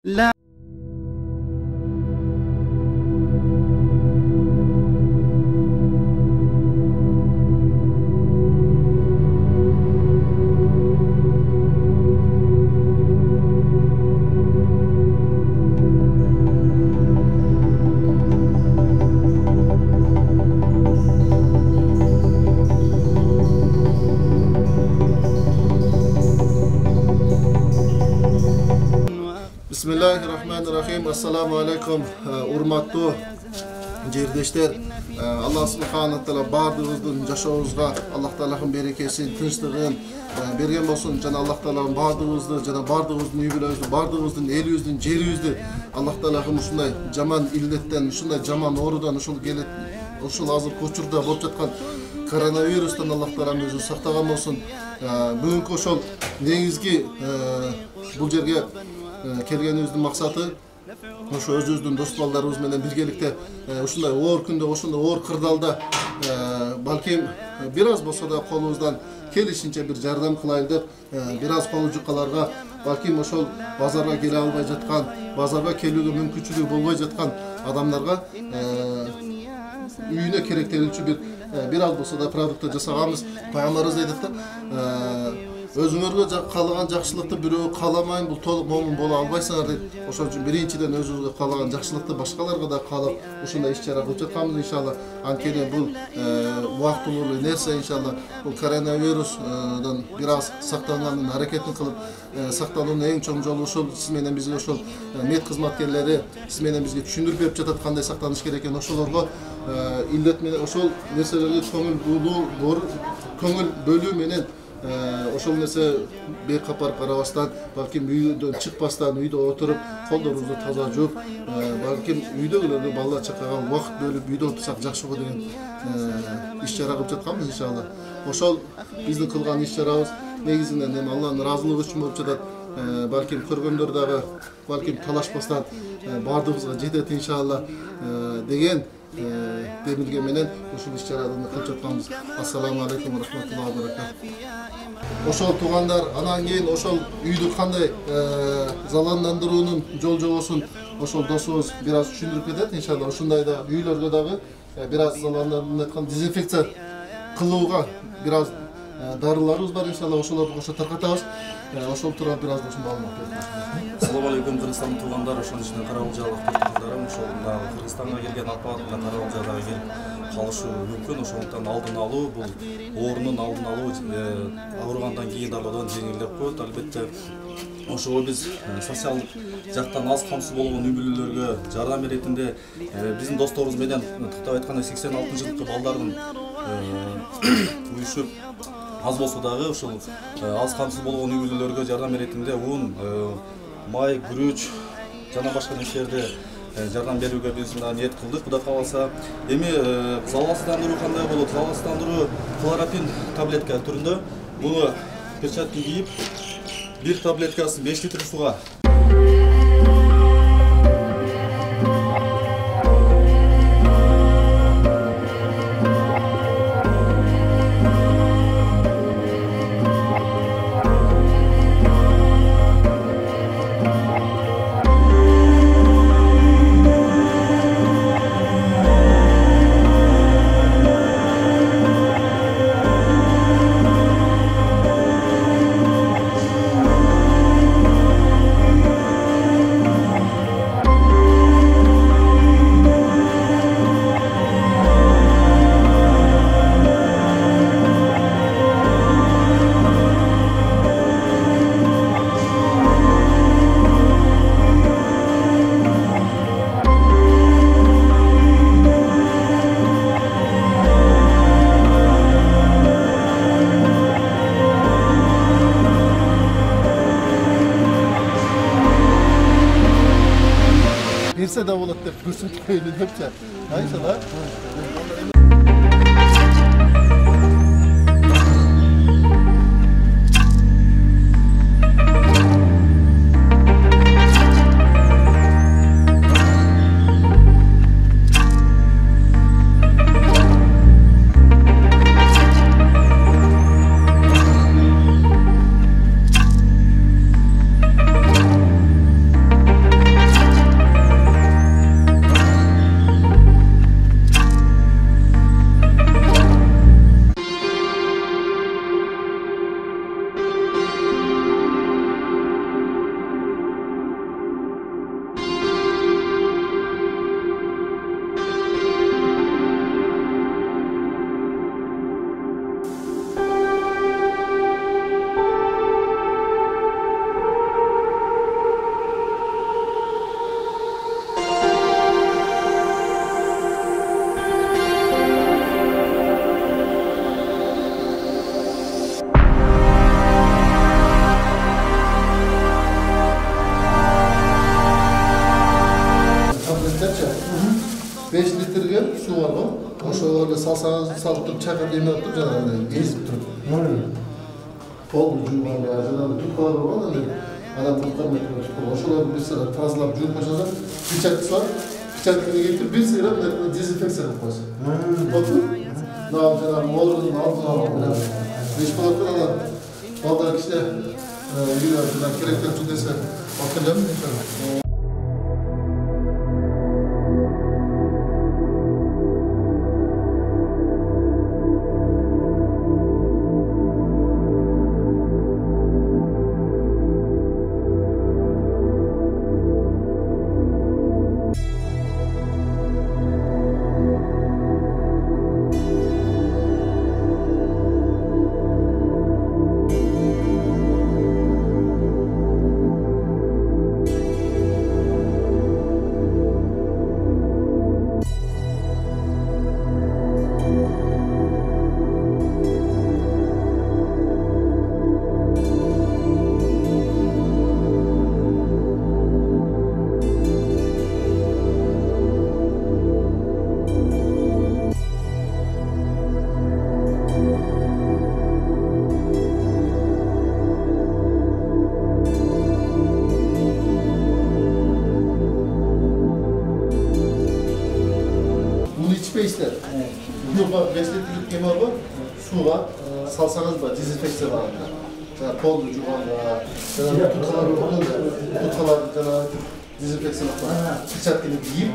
لا Bismillahirrahmanirrahim. Assalamu alaikum. Urmattуу жердештер. Алла субхана таала бардыгыбыздын жашообузга Аллах тааланын берекесин, тынчтыгын берген болсун. Жана Аллах тааланын бардыгыбызды, жана бардыгыбыздын үй бүлөбүздү, бардыгыбыздын элибиздин, жерибизди Аллах тааланын ушундай жаман илдеттен, ушундай жаман оорудан, ушул азыркы учурда болуп жаткан коронавирустан Аллах таалам өзү сактаган болсун. Бүгүнкү ошол негизги бул жерге келгенибиздин максаты ошо өзүбүздүн дос балдарыбыз менен биргеликте ушундай оор күндө, ошондой оор кырдаалда балким бир аз болсо да колубуздан келишинче бир жардам кылайлы деп, бир аз колу жукаларга, балким ошол базарга келе албай жаткан, базарга келүүгө мүмкүнчүлүгү болбой жаткан адамдарга үйүнө керектелүүчү бир аз болсо да продукт жасаганбыз. Пайгамбарыбыз айтат да, өзүңөргө каалаган жакшылыкты бирөө кааламайын, бул толук момун боло албайсыңар дейт. Ошон үчүн биринчиден өзүбүзгө каалаган жакшылыкты башкаларга да каалап ушундай иш-чара кылып жатканбыз иншалла. Анткени бул убактылуу нерсе иншалла. Бул коронавирустан бир аз сактанганын аракетин кылып, сактануунун эң чоң жолу ушул. Сиз менен бизге ошол мед кызматкерлери сиз менен бизге түшүндүрүп берип жатат кандай сактаныш керек экенин. Ошолорго илдет менен ошол нерселерге көңүл бөлүү менен ошол нерсе бейкапар карабастан, балким үйдөн чыкпастан, үйдө отуруп, колдорубузду таза жууп, балким үйдөгүлөргө бала чакага убакыт бөлүп үйдө отурсак жакшы го деген иш-чара кылып жатканбыз иншалла. Ошол биздин кылган иш-чарабыз негизинен эми Алланын ыраазылыгы үчүн болуп жатат. Балким көргөндөр дагы балким талашпастан бардыгыбызга жетет иншалла деген демилге менен ушул иш-чараны кылып жатканбыз. Ассаламу алейкум ва рахматуллахи ва баракатух. Ошол туугандар, анан кийин ошол үйдү кандай залалдандыруунун жол жобосун ошол досубуз бир аз түшүндүрүп кетет иншалла. Ушундай да үйлөргө дагы бир аз залалданткан дезинфекция кылууга бир аз дарыларыбыз бар иншалла. Ошолорду кошо таркатабыз. Ошол тууралуу бир аз болсун маалымат бериңиз. Assalamu alaikum Kırgızstan tuğanlar, ошонун ичинде Карабалжалык туğандарым, ошол Кыргызстанга келген апат менен Карабалжадагы келип калышы мүмкүн. Ошондуктан алдын алуу, бул оорунун алдын алуу ооругандан кийин дагы одан жеңилдеп коет. Албетте ошого биз социалдык жактан аз камсыз болгон үй бүлөлөргө жардам беретинде биздин досторубуз менен тыктап айтканда 86-жылкы балдардын уюшуп аз болсо дагы ошол аз камсыз болгон үй бүлөлөргө жардам беретинде un, май, күрүч жана башка нерселерди жардам берүүгө биз ниет кылдык. Кудай кааласа, эми залалсыздандыруу кандай болот? Залалсыздандыруу хлоропин таблетка түрүндө. Буну перчатка кийип, бир таблеткасын 5 литр сууга Birse de bulut dep көрсөтпөйлү депчи. Айшала. 5 litrге su var ғой. Ошоға салсаңыз, салып тұрып, чайқап демей тұрып, жаңағыдай езіп тұрып. Пол жуғанға, жаңағы тұтқалар бар ғой, адам тұтқармайды тұтқалар. Ошоларды бір сыра тазалап жуып қашадан, печаткасы бар. Печатканы келтіріп, бір сыра дезинфекция қылып қойсын. Болды? Мынау жаңағы орынның алдын алып, беш болады ана балдар кішіне үйіне керектен жүдесі алып. İçmeysizler. Yuva beslettilik kemar var. Suğa salsanız var. Dezinfeksiyon var. Poldu cuvanda. Tutkalar olur da. Tutkalar dezinfeksiyon var. Bıçak gibi giyip.